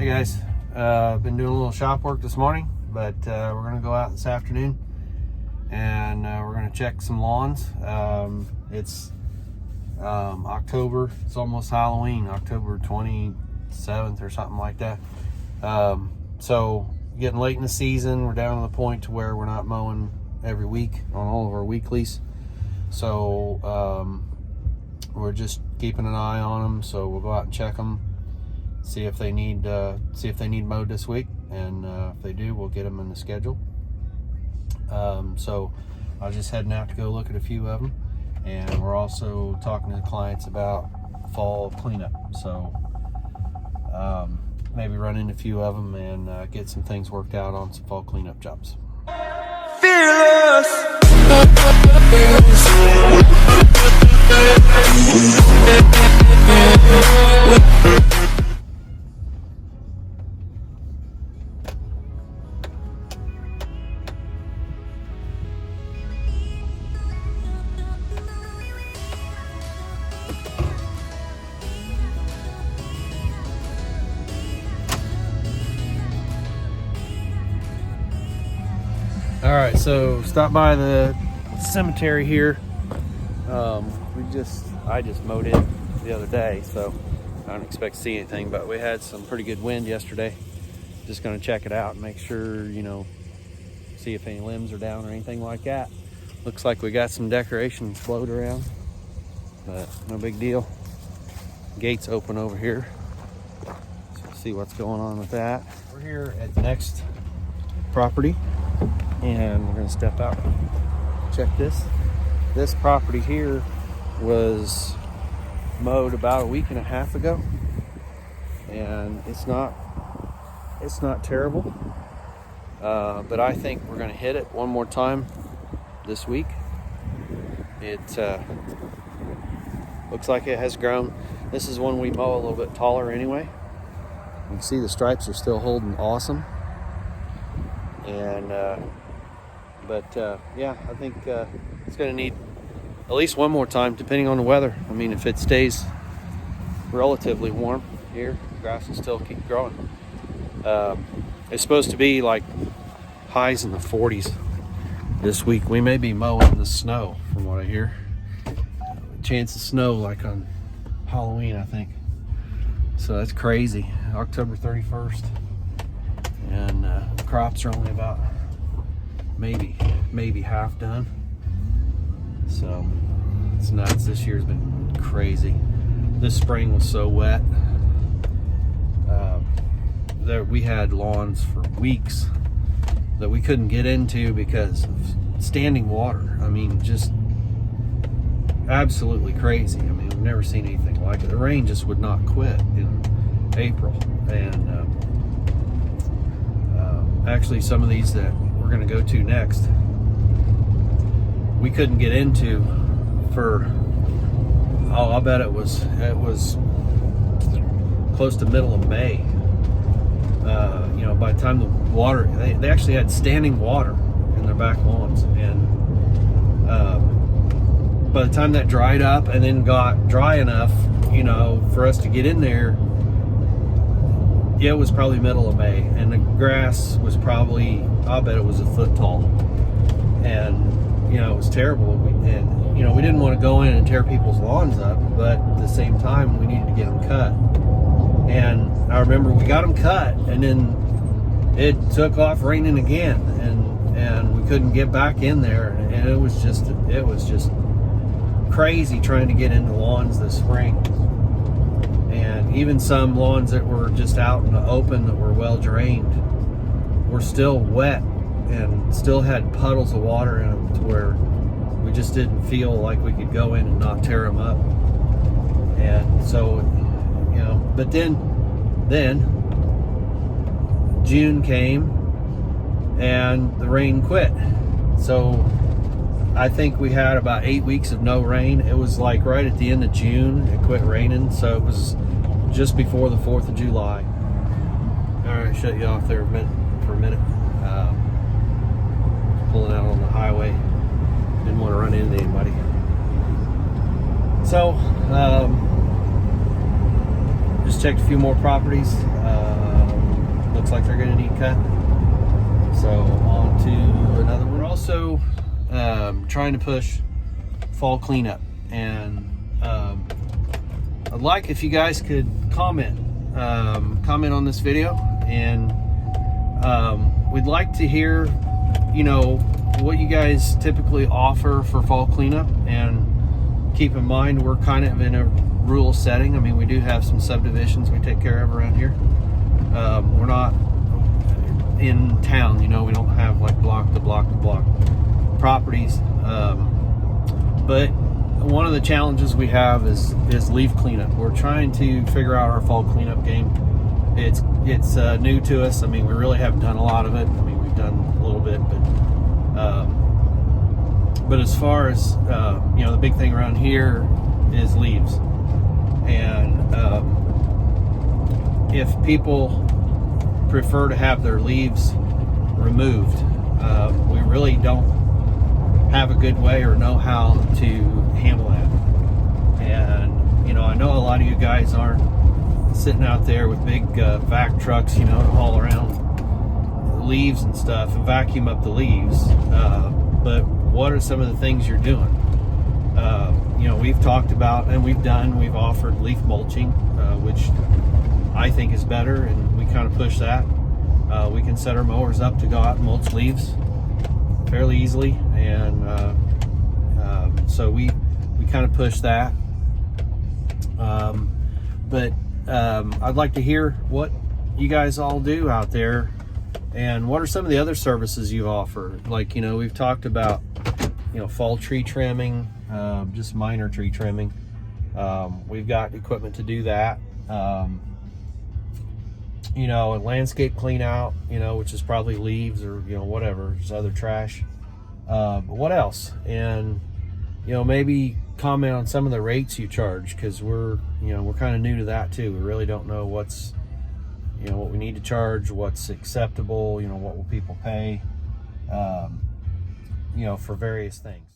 Hey guys, been doing a little shop work this morning, but we're gonna go out this afternoon and we're gonna check some lawns. It's October, it's almost Halloween, October 27th or something like that. So getting late in the season, we're down to the point to where we're not mowing every week on all of our weeklies. So we're just keeping an eye on them. So we'll go out and check them, see if they need mowed this week, and if they do, we'll get them in the schedule. So I was just heading out to go look at a few of them, and we're also talking to the clients about fall cleanup. So maybe run into a few of them and get some things worked out on some fall cleanup jobs. Fearless. All right, so stop by the cemetery here. I just mowed it the other day, so I don't expect to see anything, but we had some pretty good wind yesterday. Just gonna check it out and make sure, see if any limbs are down or anything like that. Looks like we got some decorations float around, but no big deal. Gate's open over here, so we'll see what's going on with that. We're here at the next property, and we're gonna step out, check this. This property here was mowed about a week and a half ago, and it's not terrible, but I think we're gonna hit it one more time this week. It looks like it has grown. This is one we mow a little bit taller anyway. You can see the stripes are still holding awesome, and yeah, I think it's going to need at least one more time, depending on the weather. I mean, if it stays relatively warm here, grass will still keep growing. It's supposed to be like highs in the 40s this week. We may be mowing the snow, from what I hear. Chance of snow like on Halloween, I think. So that's crazy. October 31st, and the crops are only about maybe half done. So it's nuts. This year's been crazy. This spring was so wet. We had lawns for weeks that we couldn't get into because of standing water. I mean, just absolutely crazy. I mean, we've never seen anything like it. The rain just would not quit in April, and actually some of these that we're going to go to next, we couldn't get into for, I bet it was close to middle of May. By the time the water, they actually had standing water in their back lawns, and by the time that dried up and then got dry enough, for us to get in there, it was probably middle of May, and the grass was probably, I bet it was a foot tall, and it was terrible. We didn't want to go in and tear people's lawns up, but at the same time, we needed to get them cut. And I remember we got them cut, and then it took off raining again, and we couldn't get back in there, and it was just crazy trying to get into lawns this spring. And even some lawns that were just out in the open that were well drained were still wet and still had puddles of water in them, to where we just didn't feel like we could go in and not tear them up. And so, but then June came and the rain quit. So I think we had about 8 weeks of no rain. It was like right at the end of June, it quit raining. So it was just before the 4th of July. All right, shut you off there for a minute. Pulling out on the highway. Didn't want to run into anybody. So, just checked a few more properties. looks like they're going to need cut. So on to another one. We're also trying to push fall cleanup, and I'd like if you guys could comment on this video, and we'd like to hear, you know, what you guys typically offer for fall cleanup. And keep in mind, we're kind of in a rural setting. I mean, we do have some subdivisions we take care of around here. We're not in town, you know, we don't have like block to block to block properties. But one of the challenges we have is leaf cleanup. We're trying to figure out our fall cleanup game. It's new to us. I mean, we really haven't done a lot of it. I mean, we've done a little bit, but as far as you know, the big thing around here is leaves. And if people prefer to have their leaves removed, we really don't have a good way or know how to handle that. And you know, I know a lot of you guys aren't sitting out there with big vac trucks, you know, to haul around leaves and stuff and vacuum up the leaves, but what are some of the things you're doing? You know, we've talked about, and we've offered leaf mulching, which I think is better, and we kind of push that. We can set our mowers up to go out and mulch leaves fairly easily, and so we kind of push that. But I'd like to hear what you guys all do out there, and what are some of the other services you offer. Like, you know, we've talked about, you know, fall tree trimming, just minor tree trimming. We've got equipment to do that. You know, a landscape clean out, you know, which is probably leaves or, you know, whatever, just other trash. But what else? And, you know, maybe comment on some of the rates you charge, because we're kind of new to that too. We really don't know what's, you know, what we need to charge, what's acceptable, you know, what will people pay, you know, for various things.